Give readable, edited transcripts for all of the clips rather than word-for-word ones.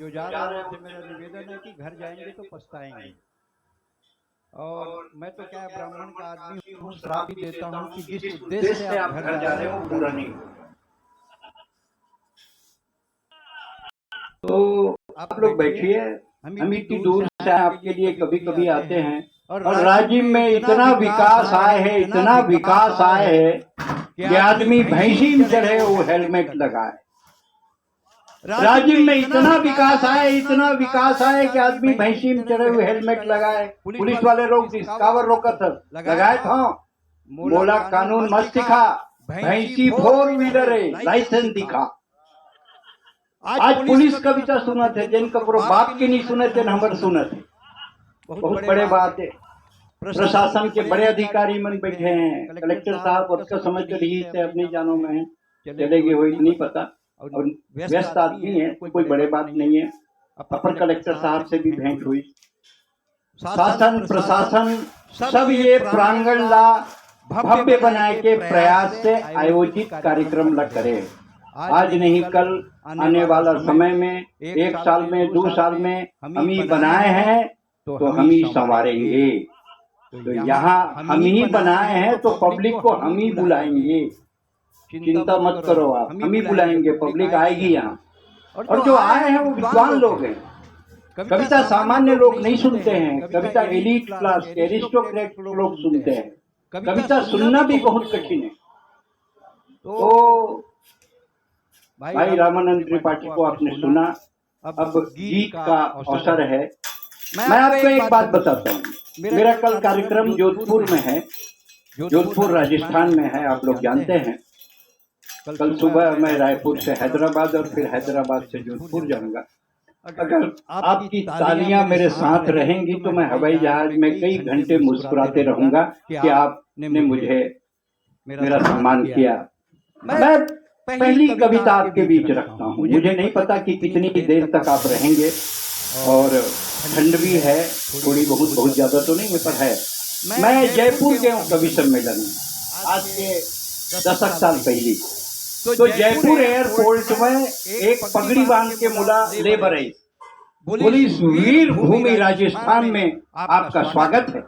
जो जा रहे हैं उनसे मेरा निवेदन है कि घर जाएंगे तो पछताएंगे। और मैं तो क्या ब्राह्मण का आदमी हूँ, श्राप भी देता हूँ कि जिस उद्देश्य से आप घर जा रहे हो वो पूरा नहीं होगा। तो आप लोग बैठिए, हम इतनी दूर से आपके लिए कभी कभी आते हैं और राज्य में इतना विकास आए है, इतना विकास आए है कि आदमी भैंसी में चढ़े वो हेलमेट लगाए। राज्य में इतना विकास आए, इतना विकास आए कि आदमी भैंसी में चढ़े हुए हेलमेट लगाए। पुलिस वाले लोग डिस्कवर रोका था, लगाए था, बोला कानून मत सिखा, भैंसी 4 व्हीलर है, लाइसेंस दिखा। आज पुलिस का विचार सुना थे, जिनका पूरा बाप के नहीं सुने थे, हमारे सुने थे। बहुत बड़े बात है। प्रशासन के बड़े अधिकारी मन बैठे हैं, कलेक्टर साहब और उसका समझ कर ही से अपनी जानों में है, चलेगी हुई नहीं पता, और व्यस्त आदमी है, कोई बड़े बात नहीं है। अपर कलेक्टर साहब से भी भेंट हुई। शासन प्रशासन सब ये प्रांगण ला भव्य बनाए के प्रयास से आयोजित कार्यक्रम ला करे। आज नहीं कल आने वाला समय में, 1 साल में, 2 साल में हम ही बनाए हैं तो हम ही संवारेंगे। तो यहाँ हम ही बनाए हैं तो पब्लिक को हम ही बुलाएंगे। चिंता मत करो आप, हम ही बुलाएंगे, पब्लिक आएगी यहाँ। और जो आए हैं वो विद्वान लोग हैं। कविता सामान्य लोग नहीं सुनते हैं, कविता एलीट क्लास के एरिस्टोक्रेट लोग सुनते हैं। कविता सुनना भी बहुत कठिन है। तो भाई रामानंद त्रिपाठी को आपने सुना, अब गीत का अवसर है। मैं आपको एक बात बताता हूँ, मेरा कल कार्यक्रम जोधपुर में है, जोधपुर राजस्थान में है, आप लोग जानते हैं। कल सुबह मैं रायपुर से हैदराबाद और फिर हैदराबाद से जोधपुर जाऊंगा। अगर आपकी तालियां मेरे साथ रहेंगी तो मैं हवाई जहाज में कई घंटे मुस्कुराते रहूंगा कि आपने मुझे मेरा सम्मान किया। मैं पहली कविता आपके बीच रखता हूँ, मुझे नहीं पता कि कितनी देर तक आप रहेंगे, और ठंड भी है थोड़ी बहुत, बहुत ज्यादा तो नहीं पर है। मैं जयपुर गया हूँ कवि सम्मेलन में आज के 10 साल पहले। तो जयपुर एयरपोर्ट में एक पगड़ी बांध के मुला ले बरई बोली, वीर भूमि राजस्थान में आपका स्वागत है।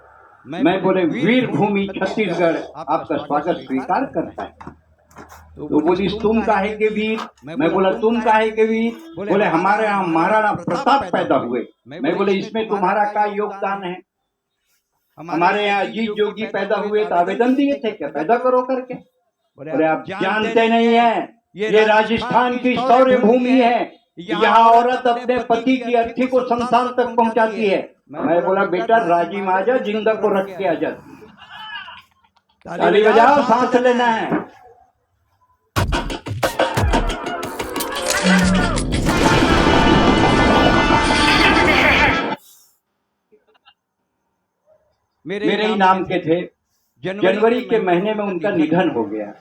मैं बोले वीर भूमि छत्तीसगढ़ आपका स्वागत स्वीकार करता है। तो बोली तुम काहे के वीर? मैं बोला तुम काहे के वीर? बोले हमारे यहाँ महाराणा प्रताप पैदा हुए। मैं बोले इसमें तुम्हारा क्या योगदान है? हमारे यहाँ अजीत जोगी पैदा हुए तो आवेदन दिए थे क्या पैदा करो करके? बोले आप जानते नहीं है, ये राजस्थान की शौर्य भूमि है, यहाँ औरत अपने पति की अर्थी को शमशान तक पहुंचाती है। मैं बोला बेटा राजी में आजा, जिंदा को रख के आ जाती। ताली बजाओ, सांस लेना है। मेरे ही नाम के थे। जनवरी के महीने में उनका निधन हो गया।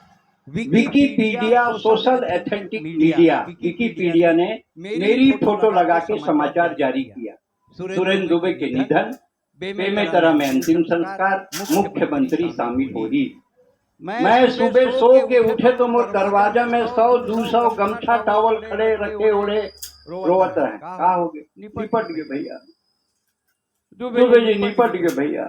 Wikipedia social authentic media, Wikipedia ने मेरी फोटो लगा के समाचार जारी किया। सुरेंद्र दुबे के निधन, बेमेतरा में अंतिम संस्कार, मुख्यमंत्री शामिल हुई। मैं सुबह सो के उठे तो मोर दरवाजा में 100-200 गमछा टॉवल खड़े रखे ओढ़े रोवत रहे। कहा हो गए? निपट गए भैया, दुबे जी निपट गए भैया।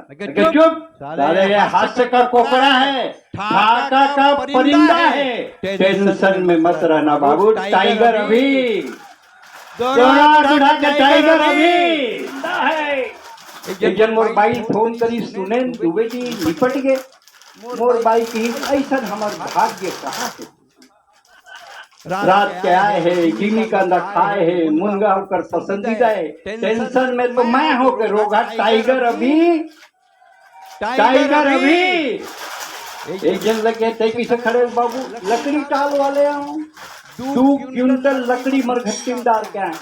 चुप साले, ये हास्य का कोकड़ा है, ठाका का परिंदा है। टेंशन में मत रहना बाबू, टाइगर अभी टाइगर अभी है। एक जन मोर बाई फोन करी, सुने दुबे जी निपट गए। मोर बाई की ऐसा हमार भाग्य कहाँ है? रात के आए है, गिनी का अंडा खाए है, मुनगा होकर पसंदीदा है। टेंशन में तो मैं होकर रोगा, टाइगर अभी टाइगर अभी। एक जन लगे थे किसे खड़े बाबू, लकड़ी टाल वाले आऊं 2 क्विंटल लकड़ी मरघट्टी में डाल के आए।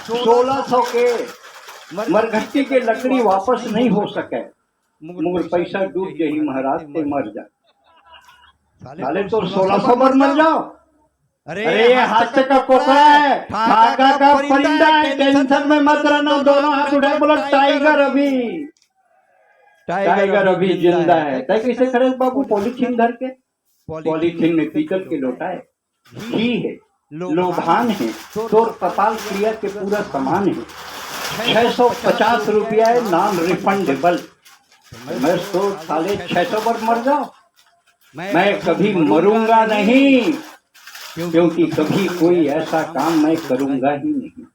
1600 के मरघट्टी के लकड़ी वापस नहीं हो सके, मगर पैसा डूब गई महाराज ते मर जा। साले तो 1600 बार मर जाओ। अरे ये हास्य का कोकड़ा है, ठाका का परिंदा है। टेंशन में मत रहना, दोनों हाथ उठाए बोला टाइगर अभी टाइगर अभी जिंदा है। तय कैसे खड़े बाबू? पॉलीथीन धर के, पॉलीथीन में पीतल के लोटा है, घी है, लोभान है, तो कपाल क्रिया के पूरा समान है। 650 रुपया है नॉन रिफंडेबल। मैं तो साले 600 बार मर जाओ, मैं कभी मरूंगा नहीं, क्योंकि कभी कोई ऐसा काम मैं करूंगा ही नहीं।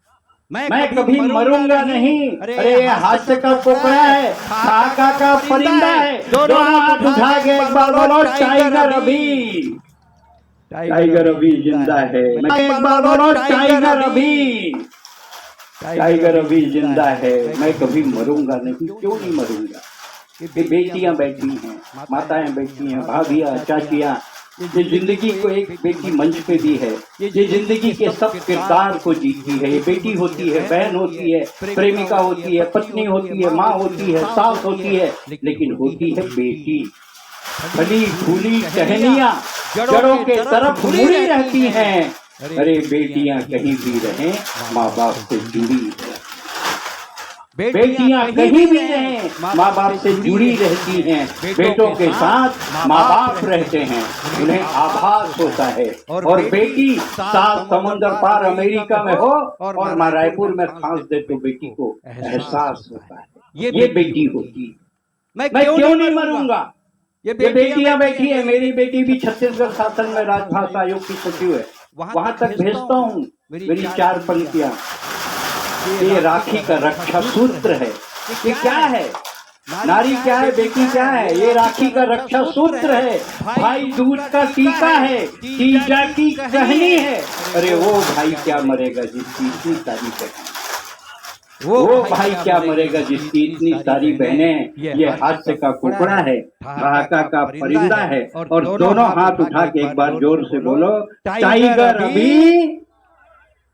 मैं कभी मरूंगा नहीं। अरे हास्य का कोकड़ा है, खाका का परिंदा है, दोनों हाथ उठा के एक बार बोलो टाइगर अभी, टाइगर अभी जिंदा है। एक बार बोलो टाइगर अभी, टाइगर अभी जिंदा है। मैं कभी मरूंगा नहीं। क्यों नहीं मरूंगा? ये बेटियां बैठी हैं, माताएं बैठी हैं, भाभियां, चाचियां, ये जिंदगी को एक बेटी मंच पे दी है। ये जिंदगी के सब किरदार को जीती है। ये बेटी होती है, बहन होती है, प्रेमिका होती है, पत्नी होती है, माँ होती है, सास होती है, लेकिन होती है बेटी। फली फूली टहनियां जड़ों के तरफ मुड़ी रहती हैं। अरे बेटियां कहीं भी रहें, माँ बाप से जुड़ी है। बेटियां कहीं भी रहें, माँ बाप से जुड़ी रहती हैं। बेटों के साथ माँ बाप रहते हैं, उन्हें आभास होता है। और बेटी सात समुद्र पार अमेरिका में हो और माँ रायपुर में फांस दे तो बेटी को एहसास होता है। ये बेटी होती। मैं क्यों नहीं मरूंगा? ये बेटियां बैठी है। मेरी बेटी भी छत्तीसगढ़ शासन में राजभाषा आयोग की सचिव है। वहां तक भेजता हूँ मेरी 4 पंक्तियां। ये राखी का रक्षा सूत्र है। ये क्या है? नारी क्या है, बेटी क्या है? ये राखी का रक्षा सूत्र है। भाई दूज का टीका है, तीजा की कहानी है। अरे वो भाई क्या मरेगा जिसकी इतनी सारी बहनें, वो भाई क्या मरेगा जिसकी इतनी सारी बहनें। ये हास्य का कुकड़ा है, ठहाका का परिंदा है। और दोनों हाथ उठा के एक बार जोर से बोलो टाइगर अभी,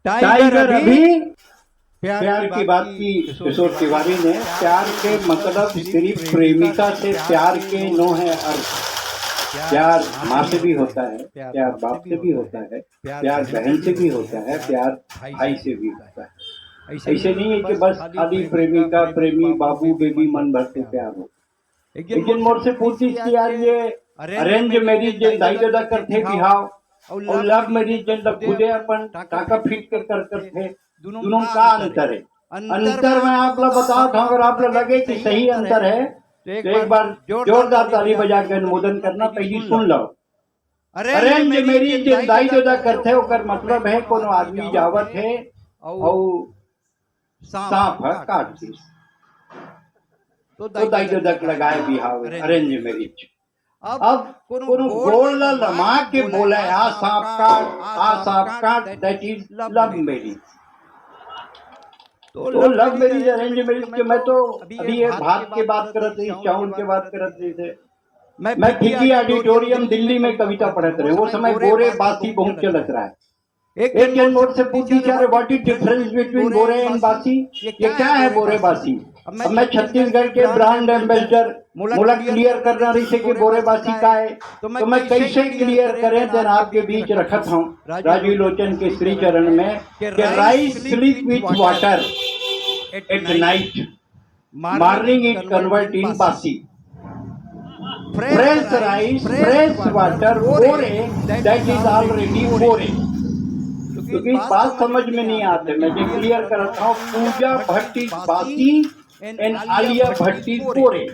टाइगर अभी। प्यार की बात की किशोर तिवारी ने। प्यार के मतलब सिर्फ प्रेमिका से प्यार के नो है अर्थ। प्यार माँ से भी होता है, प्यार बाप से भी होता है, प्यार बहन से भी होता है, प्यार भाई से भी होता है। ऐसे नहीं है कि बस खाली प्रेमिका प्रेमी बाबू बेबी मन भर से प्यार हो। एक दिन मोर से पूछी कि यार ये अरेंज मैरिज जे दाई दादा करते बिहाव और लव मैरिज जे खुदे अपन टाका फिट कर करते, दोनों का अंतर है। अंतर मैं आप लोग बताओ था, अगर आप लोग लगे कि सही अंतर है तो एक बार जोरदार ताली बजा के अनुमोदन करना। पहली सुन लो। अरेंज मैरिज जे दाई दादा करते ओकर मतलब है कोनो आदमी जावत है और सांप काट दी तो दाई दादा लगाए बिहाव अरेंज मैरिज। अब कोनो गोल लमा के बोले आ सांप काट, दैट इज लव मैरिज। तो लव मैरिज अरेंज मैरिज के मैं तो अभी ये भात के बात करत रही, चावल के बात करत रही थे। मैं फिकी ऑडिटोरियम दिल्ली में कविता पढ़त रहे। वो समय बोरे बासी बहुत चलत रहा है। एक जन मोर से पूछी चाहे व्हाट इज डिफरेंस बिटवीन बोरे एंड बासी, ये क्या है बोरे बासी? अब मैं छत्तीसगढ़ के ब्रांड एम्बेसडर मुलक क्लियर करना रही से कि बोरे बासी का है, तो मैं कैसे क्लियर करें? देन आपके बीच रखत हूँ राजीव लोचन के श्री चरण में कि rice sleep with water at night, morning it convert in बासी। फ्रेश राइस, फ्रेश वाटर, बोरे दैट इज ऑलरेडी बोरे। क्योंकि बात समझ में नहीं आते, मैं जो क्लियर करता हूँ। पूजा भट्ट इज बासी एंड आलिया भट्ट इज बोरे।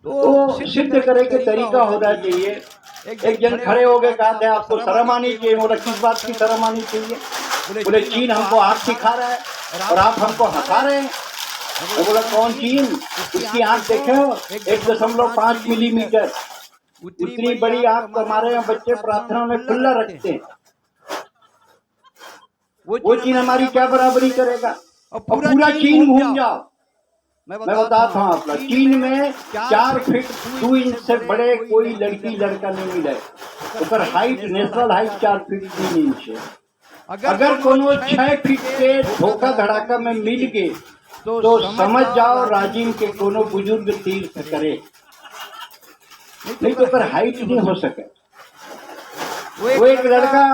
तो सिद्ध करे के तरीका होना चाहिए। एक जन खड़े हो गए, कहा थे आपको शर्म आनी चाहिए। बोला किस बात की शर्म आनी चाहिए? बोले चीन हमको आंख सिखा रहा है और आप हमको हंसा रहे हैं। तो बोला कौन चीन? उसकी आंख देखे हो 1.5 मिलीमीटर, उतनी बड़ी आंख तो हमारे यहाँ बच्चे प्रार्थना में खुला रखते हैं। वो चीन हमारी क्या बराबरी करेगा? और पूरा चीन घूम जाओ, मैं बताता हूँ आप लोग। चीन में 4 फीट 2 इंच से बड़े कोई लड़की लड़का नहीं मिले। ऊपर height, national height 4 feet 3 inch है। अगर कोनो 6 फीट के धोखा धड़ाका में मिल गए तो समझ जाओ राजिम के कोनो बुजुर्ग तीर्थ करे, नहीं तो पर हाइट नहीं हो सके। वो एक लड़का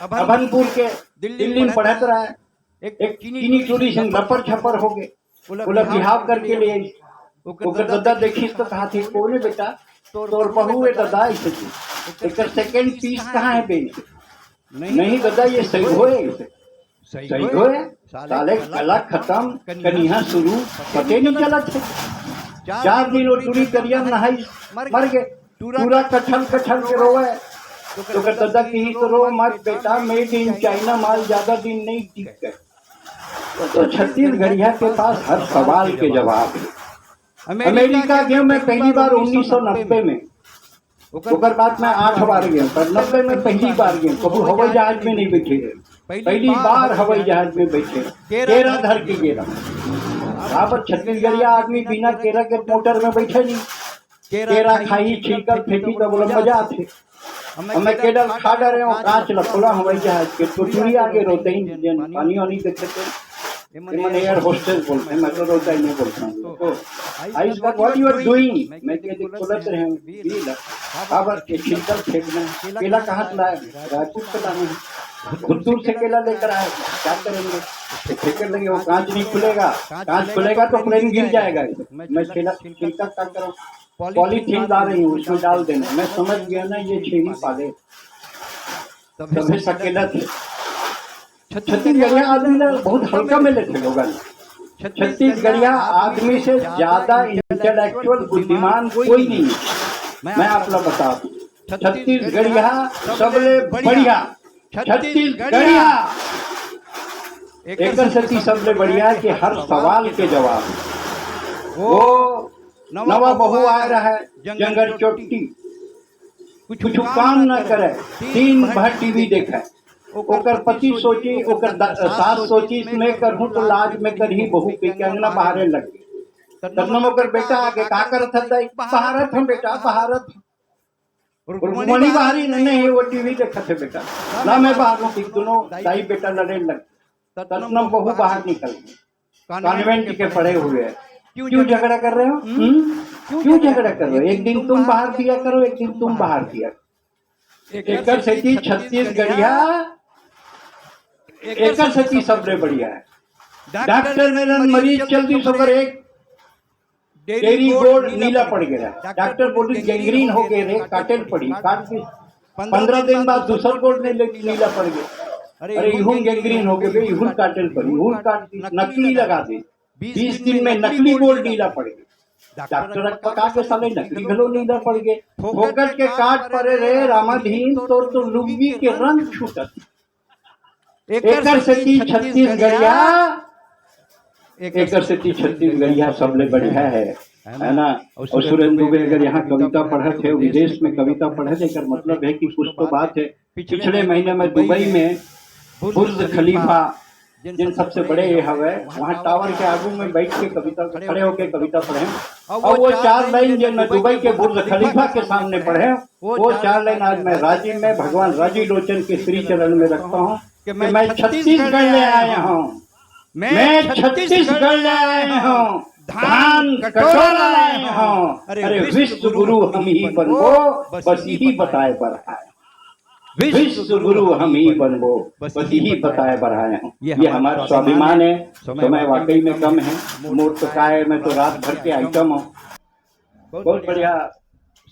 अभनपुर के दिल्ली में पढ़त रहा है। एक चीनी चोरी से लपर छपर हो गए। बोला बिहाव करके ले आई। ओकर दादा देखिस तो कहा थे कोने बेटा तोर बहू है दादा ऐसे एक सेकंड पीस कहाँ है बेन? नहीं दादा ये सही होए, सही होए साले कला खत्म कनिया शुरू पते नहीं चला थे। 4 दिन और दूरी करिया नहाई मर गए, पूरा कछल कछल के रोए। तो दादा की तो रो मत बेटा, मेड इन चाइना माल ज्यादा दिन नहीं टिक गए। तो छत्तीसगढ़िया के पास हर सवाल के जवाब है। अमेरिका गया मैं पहली बार 1990 में, ओकर बाद मैं 8 बार गया, पर 90 में पहली बार गया। कभी हवाई जहाज में नहीं बैठे, पहली बार हवाई जहाज में बैठे, केरा धर के गेरा। यहाँ पर छत्तीसगढ़िया आदमी बिना केरा के मोटर में बैठे नहीं, केरा खाई छिलकर फेंकी तो बोला मजा आते। मैं केडल खा डरे हूँ, कांच लखोला हवाई जहाज के तो चूड़ी आगे रोते ही पानी वानी देखे थे। मैंने एयर होस्टेस बोलते हैं, मैं तो रोता ही नहीं बोलता हूँ। तो I what what you are doing, मैं कहते बोलते रहे बीला अब के छिलकर फेंकना। केला कहाँ से लाए, राजपूत से लाए हैं, दूर से केला लेकर आए, क्या करेंगे फेंकने लगे। वो कांच नहीं खुलेगा, कांच खुलेगा तो प्लेन गिर जाएगा। मैं केला छिलका क्या करूँ, पॉलीथीन ला रही हूँ उसमें डाल देना। मैं समझ गया ना ये छेड़ी पाले तभी सकेला थे। छत्तीसगढ़िया आदमी ने बहुत हल्का में लेते लोग। छत्तीसगढ़िया आदमी से ज्यादा इंटेलेक्चुअल बुद्धिमान कोई नहीं है। मैं आप लोग बता दूं, छत्तीसगढ़िया सबले बढ़िया, छत्तीसगढ़िया एक सती सबले बढ़िया कि हर सवाल के जवाब। वो नवा बहू आ रहा है जंगल चोटी, कुछ काम न करे, दिन भर टीवी देखा। ओकर पति सोची, ओकर सास सोची मैं करहूं तो लाज में करही बहू के अंगना बहारे लग गई। तब ओकर बेटा आगे का करत था, बहारत हम बेटा बहारत रुक्मणी बाहरी नहीं, वो टीवी देखत है बेटा ना मैं बाहर हूँ। दोनों दाई बेटा लड़े लग, तब बहू बाहर निकल गई। कॉन्वेंट के पढ़े हुए हैं, क्यों झगड़ा कर रहे हो, क्यों झगड़ा कर रहे हो, एक दिन तुम बाहर किया करो, एक दिन तुम बाहर किया। एक सती छत्तीसगढ़िया एक सती सबसे बढ़िया है। डॉक्टर मेरा मरीज जल्दी सोकर एक डेरी बोर्ड नीला पड़ गया, डॉक्टर बोली गैंग्रीन हो गए रे, काटेल पड़ी, काट दी 15 दिन बाद दूसरा बोर्ड नीला पड़ गया। अरे यूं गैंग्रीन हो गए, यूं काटेल पड़ी, यूं काट दी, नकली लगा दी। 20 दिन में नकली बोर्ड नीला पड़ गया। डॉक्टर पका के साले नकली घलो नीला पड़ गए। फोकट के काट पड़े रे रामाधीन तो लुंगी के रंग छूटत। एकर सती छत्तीसगढ़िया, एकर सती छत्तीसगढ़िया सबले बढ़िया है ना। और सुरेंद्र दुबे अगर यहाँ कविता पढ़े थे, विदेश में कविता पढ़े थे, एकर मतलब है कि कुछ तो बात है। पिछले महीने में दुबई में बुर्ज खलीफा जिन सबसे बड़े ये हवे, वहाँ टावर के आगू में बैठ के कविता खड़े होके कविता पढ़े। और वो 4 लाइन जिन मैं दुबई के बुर्ज खलीफा के सामने पढ़े, वो 4 लाइन आज मैं राजीव में भगवान राजी लोचन के श्री चरण में रखता हूँ कि मैं छत्तीसगढ़ ले आया हूँ, मैं छत्तीसगढ़ ले आया हूँ, धान कटोरा लाए हूँ। अरे विश्व गुरु हम ही बनबो, बस यही बताए बढ़ाए, विश्व गुरु हम ही बनबो, बस यही बताए बढ़ाए हूँ। ये हमारा स्वाभिमान है। समय वाकई में कम है, मूर्खकाय में तो रात भर के आइटम हो। बहुत बढ़िया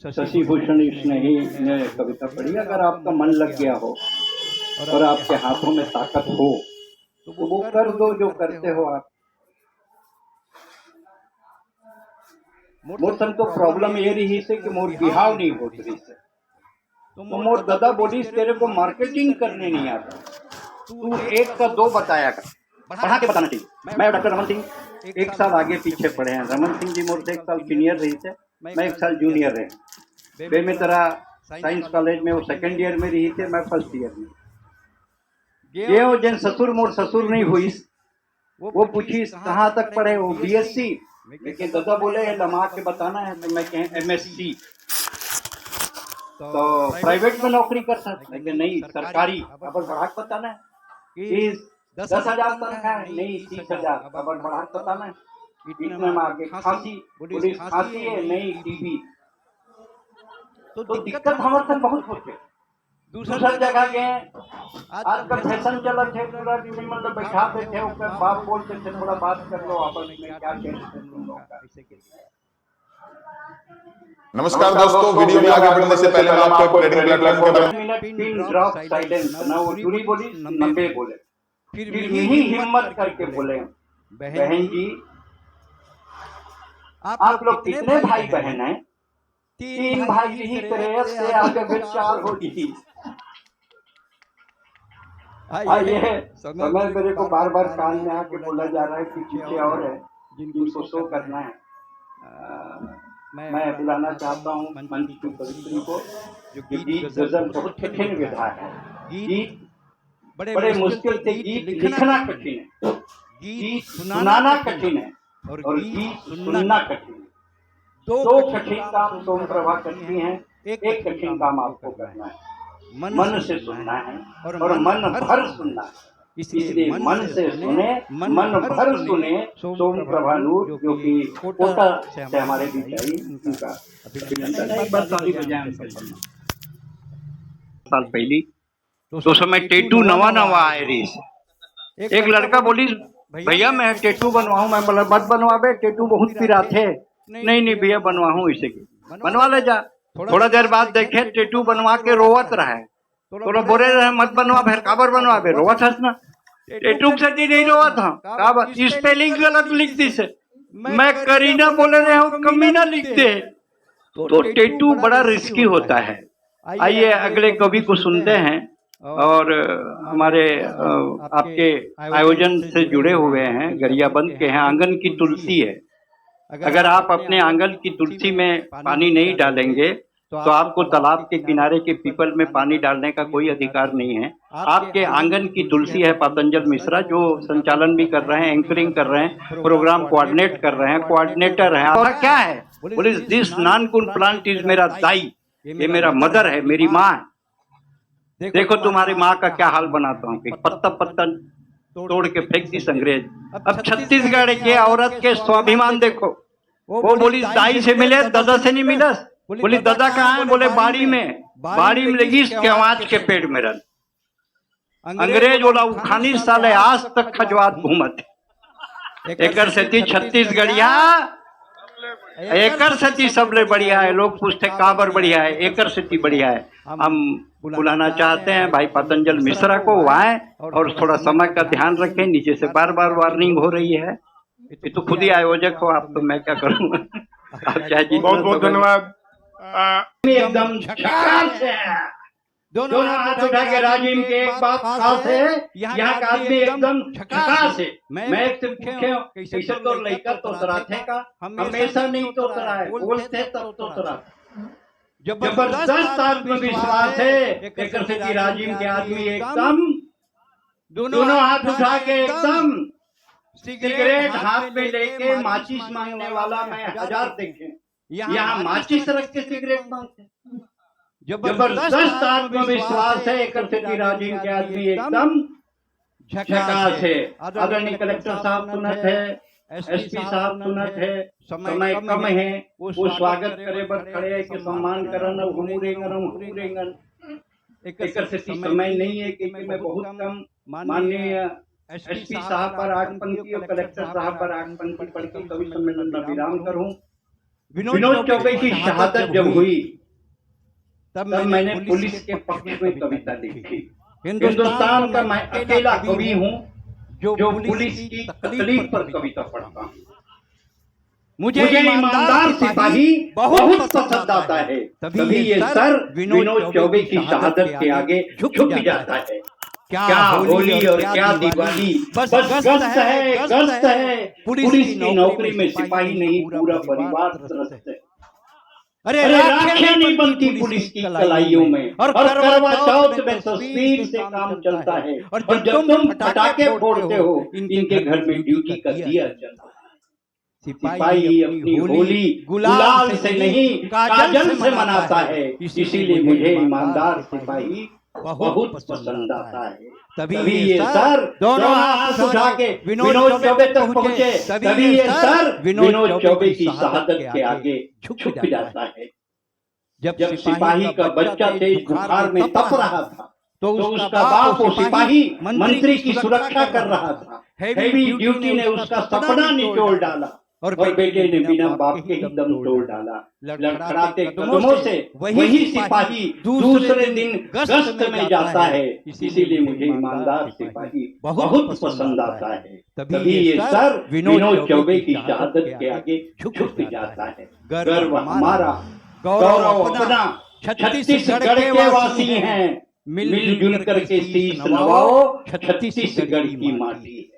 शशि भूषण स्नेही ने कविता पढ़ी। अगर आपका मन लग गया हो और आपके हाथों में ताकत हो तो वो कर दो जो करते हो आप। मोर संग तो प्रॉब्लम ये रही से कि मोर बिहाव नहीं होत रही से, तो मोर दादा बोली तेरे को मार्केटिंग करने नहीं आता, तू 1 का 2 बताया कर, बढ़ा के बताना चाहिए। मैं डॉक्टर रमन सिंह 1 साल आगे पीछे पढ़े हैं। रमन सिंह जी मोर से 1 साल सीनियर रही थे, मैं 1 साल जूनियर रहे। वे में तरह साइंस कॉलेज में वो 2nd ईयर में रही थे, मैं 1st ईयर में। ये जिन ससुर मोर ससुर नहीं हुई, वो पूछी कहाँ तक पढ़े, वो BSc। लेकिन दादा बोले लमा के बताना है, तो मैं कहें MSc। तो प्राइवेट में नौकरी कर सकते, लेकिन नहीं सरकारी। अब बढ़ा के बताना है कि 10,000 तनख्वाह है, नहीं 30,000। अब बढ़ा के बताना है इतने में आगे खांसी, पुलिस खांसी है, नहीं TB। तो दिक्कत हमारे साथ बहुत होते। दूसरा जगह गए, आजकल फैशन चला थे, पूरा मतलब बैठाते थे, बाप बोलते थे थोड़ा बात कर लो आपस में, क्या कहते तुम लोग का। नमस्कार दोस्तों, वीडियो में आगे बढ़ने से पहले मैं आपको एक ट्रेडिंग प्लेटफॉर्म के बारे में 3 ड्रॉप साइलेंस ना वो चूड़ी बोली 90 बोले, फिर यही हिम्मत करके बोले, बहन जी आप लोग कितने भाई बहन हैं? 3 भाई यही तरह से आगे फिर 4 होगी। ये समय मेरे को बार बार कान में आके बोला जा रहा है कि पीछे और है जिनको शो करना है। मैं बुलाना चाहता हूँ मंच की कवित्री को, जो गीत गजल बहुत कठिन विधा है। गीत बड़े मुश्किल से गीत लिखना कठिन है, गीत सुनाना कठिन है और गीत सुनना कठिन है। 2 कठिन काम सोम प्रभा करती हैं, एक कठिन काम आपको करना है, मन से सुनना है और मन भर सुनना है। इसलिए मन से सुने, मन भर सुने। सोम प्रभा नूर जो कि कोटा से हमारे बीच आई, उनका अभिनंदन है। एक बार ताली बजाएं। साल पहली तो समय टेटू नवा आए रही से एक लड़का बोली भैया मैं टेटू बनवाऊं। मैं बोला मत बनवाबे, टेटू बहुत पिरा थे। नहीं भैया बनवाऊं, इसे बनवा ले जा। थोड़ा देर बाद देखे टेटू बनवा के रोवत रहा है, तो बोले रहे मत बनवा, फिर काबर बनवाबे, रोवत हंस ना। टेटू से नहीं रोवा था, स्पेलिंग गलत लिख दी से। मैं करीना बोले रहे हूँ, कमीना लिखते। तो टेटू बड़ा रिस्की होता है। आइए अगले कवि को सुनते हैं और हमारे आपके आयोजन से जुड़े हुए हैं, गरियाबंद के हैं। आंगन की तुलसी है, अगर आप अपने आंगन की तुलसी में पानी नहीं डालेंगे तो आपको तालाब के किनारे के पीपल में पानी डालने का कोई अधिकार नहीं है। आपके आंगन की तुलसी है पातंजल मिश्रा, जो संचालन भी कर रहे हैं, एंकरिंग कर रहे हैं, प्रोग्राम कोऑर्डिनेट कर रहे हैं, कोऑर्डिनेटर हैं। और क्या है बोले, दिस नानकुन प्लांट इज मेरा दाई, ये मेरा मदर है, मेरी माँ है। देखो तुम्हारी माँ का क्या हाल बनाता हूँ कि पत्ता पत्ता तोड़ के फेंक दी अंग्रेज। अब छत्तीसगढ़ के औरत के स्वाभिमान देखो। वो बोली दाई से मिले, दादा से नहीं मिला। बोली दादा कहाँ है? बोले बाड़ी में लगी केवाच के पेड़ में रन। अंग्रेज बोला उखानी साले आज तक खजवात घूमत एकर से छत्तीसगढ़िया, एकर से सबले बढ़िया है। लोग पूछते काबर बढ़िया है, एकर से बढ़िया है। हम बुलाना चाहते हैं भाई पातंजल मिश्रा को, वो आए और थोड़ा समय का ध्यान रखें। नीचे से बार वार्निंग हो रही है। ये तो खुद ही आयोजक हो आप, तो मैं क्या करूँगा। आप चाहे जी। बहुत धन्यवाद। एकदम झकास है। दोनों हाथ उठा के राजीव के एक बात खास है, यहाँ का आदमी एकदम झकास है। मैं एक कैसे तो लड़का तो तराथे का हमेशा नहीं तो तरा है, बोलते तब तो तरा। जबरदस्त आत्मविश्वास है एक राजीव के आदमी एकदम। दोनों हाथ उठा के एकदम सिगरेट हाथ में लेके माचिस मांगने वाला मैं 1000 देखे। यहाँ माचिस रख के सिगरेट मांगते। जबरदस्त आत्मविश्वास है एक राजीव के आदमी एकदम झकास है। आदरणीय कलेक्टर साहब सुनत है, एसपी साहब सुनत है, समय कम है, वो स्वागत करे बर खड़े है कि सम्मान करन हुरेंगन एक समय नहीं है कि मैं बहुत कम माननीय एसपी साहब पर 8 पंक्ति और कलेक्टर साहब पर 8 पंक्ति पढ़ के कवि सम्मेलन में विराम करूं। विनोद चौबे की शहादत जब हुई तब मैंने पुलिस के पक्ष में कविता लिखी। हिंदुस्तान का मैं अकेला कवि हूँ जो पुलिस की तकलीफ पर कविता पढ़ता हूँ। मुझे ईमानदार सिपाही बहुत पसंद आता है, तभी ये सर विनोद चौबे की शहादत के आगे झुक जाता है। क्या होली और क्या दिवाली, बस गश्त है। पुलिस की नौकरी में सिपाही नहीं पूरा परिवार त्रस्त है। अरे राखें नहीं बनती पुलिस की कलाइयों में, और करवा चौथ में तस्वीर से काम चलता है। और जब तुम पटाखे फोड़ते हो इनके घर में ड्यूटी का दिया चलता है। सिपाही अपनी होली गुलाल से नहीं काजल से मनाता है, इसीलिए मुझे ईमानदार सिपाही बहुत पसंद आता है। तभी ये सर दोनों हाथ उठा के विनोद चौबे तक पहुँचे, तभी ये सर विनोद चौबे की शहादत के आगे झुक जाता है। जब सिपाही का बच्चा तेज बुखार में तप रहा था तो उसका बाप वो सिपाही मंत्री की सुरक्षा कर रहा था। हैवी ड्यूटी ने उसका सपना निचोड़ डाला। और बेटे ने बिना बाप के ही दम तोड़ डाला। लड़खड़ाते कदमों से वही सिपाही दूसरे दिन गश्त में जाता है, इसीलिए मुझे ईमानदार सिपाही बहुत पसंद आता है। तभी ये सर विनोद चौबे की शहादत के आगे झुक जाता है। गर्व हमारा, गौरव अपना, छत्तीसगढ़ के वासी हैं, मिलजुल करके शीश नवाओ, छत्तीसगढ़ की माटी है।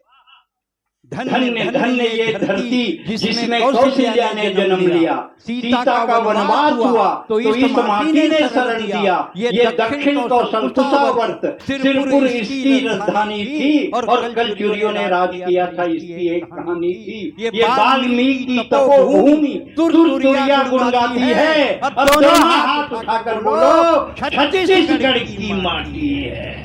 धन्य धन्य ये धरती जिसमें कौशल्या ने जन्म लिया। सीता का वनवास हुआ तो इस माटी ने शरण दिया। ये दक्षिण कौशल कुशावर्त सिरपुर इसकी राजधानी थी, और कलचुरियों ने राज किया था, इसकी एक कहानी थी। ये वाल्मीकि तपोभूमि तुरतुरिया गुण गाती है। अब दोनों हाथ उठाकर बोलो, छत्तीसगढ़ की माटी है।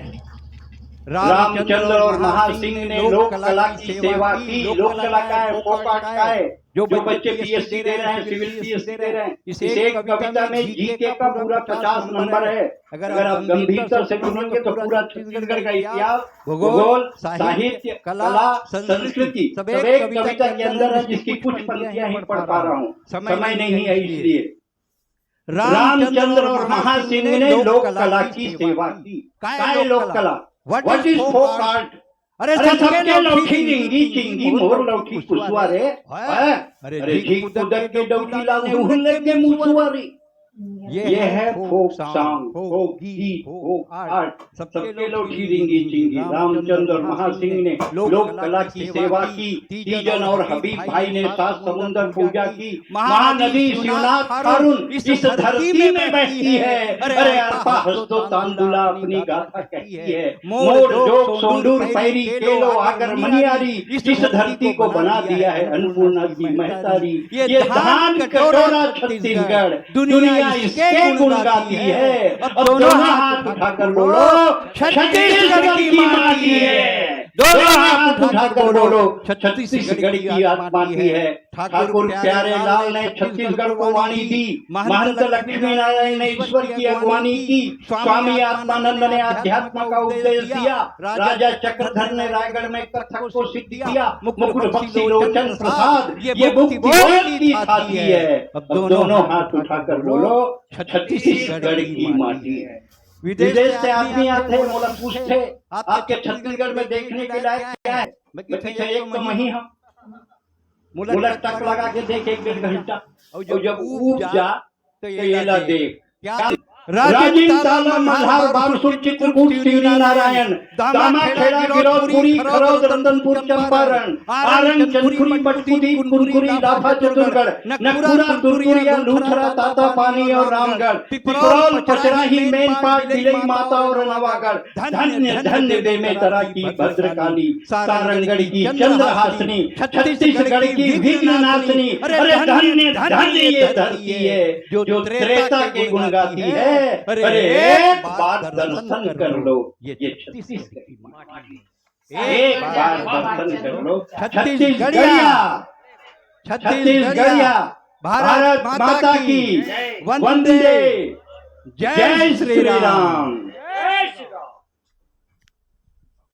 रामचंद्र और महासिंह ने लोक कला की सेवा की। लोक कला का है, फोक का है। जो बच्चे पीएचडी दे रहे हैं, सिविल पीएचडी दे रहे हैं, इस एक कविता में जीके का पूरा 50 नंबर है। अगर आप गंभीरता से सुनेंगे तो पूरा छत्तीसगढ़ का इतिहास, भूगोल, साहित्य, कला, संस्कृति सब एक कविता के अंदर है, जिसकी कुछ पंक्तियां ही पढ़ पा रहा हूँ, समय नहीं है इसलिए। रामचंद्र और महासिंह ने लोक कला की सेवा की। क्या है लोक कला? What is folk art? अरे सबके लौठी रिंगी चिंगी मोर लौठी कुसुआरे, अरे झीक कुदर के डौटी लाने उहले के मुसुआरी। ये है फोक सॉन्ग, फोक गीत, फोक आर्ट, सबके लौठी रिंगी चिंगी। रामचंद्र और महासिंह ने लोक कला की सेवा की। तीजन और हबीब भाई ने 7 समुद्र पूजा की। महानदी शिवनाथ कारुण इस धरती में बहती है। अरे अर्पा हस्तो तांदुला अपनी गाथा कहती है। मोर जोग सोंडूर पैरी केलो आकर मनियारी, इस धरती को बना दिया है अन्नपूर्णा की महतारी। ये धान कटोरा छत्तीसगढ़, दुनिया इसके गुण गाती है। अब दोनों हाथ उठाकर बोलो, छत्तीसगढ़ की माटी है। दोनों हाथ उठाकर बोलो, छत्तीसगढ़ की आत्मा की है। ठाकुर प्यारे लाल ने छत्तीसगढ़ को वाणी दी। महंत लक्ष्मी नारायण ने ईश्वर की अगवानी की। स्वामी आत्मानंद ने अध्यात्म का उपदेश दिया। राजा चक्रधर ने रायगढ़ में कथक को सिद्ध किया। मुकुट बख्शी लोचन प्रसाद ये मुक्ति की थाती है। अब दोनों हाथ उठाकर बोलो, छत्तीसगढ़ की माटी है। विदेश से आदमी आते हैं, मोला पूछते आपके छत्तीसगढ़ में देखने के लायक क्या है? पीछे एक तो वही हम मुला टक लगा के देख 1-1.5 घंटा, और जब ऊब जा तो ये ला देख क्या राजीव ताला मल्हार बारसूर चित्रकूट सिवनी नारायण दामा खेड़ा गिरौदपुरी खरौद रतनपुर चंपारण आरंग चंदपुरी पटकुदी कुनकुरी लाफा चतुरगढ़ नकुरा तुरतुरिया लूथरा ताता पानी और रामगढ़ पिपरौल पचराही मेनपाट दिलई माता और नवागढ़। धन्य धन्य बेमेतरा की भद्रकाली, सारंगढ़ की चंद्रहासिनी, छत्तीसगढ़ की विघ्न नाशिनी। अरे धन्य धन्य ये धरती है जो त्रेता के गुण गाती है। अरे एक बार दर्शन कर लो, ये छत्तीसगढ़ की माटी। एक बार दर्शन कर लो, छत्तीसगढ़िया, छत्तीसगढ़िया। भारत माता की वंदे, जय श्री राम।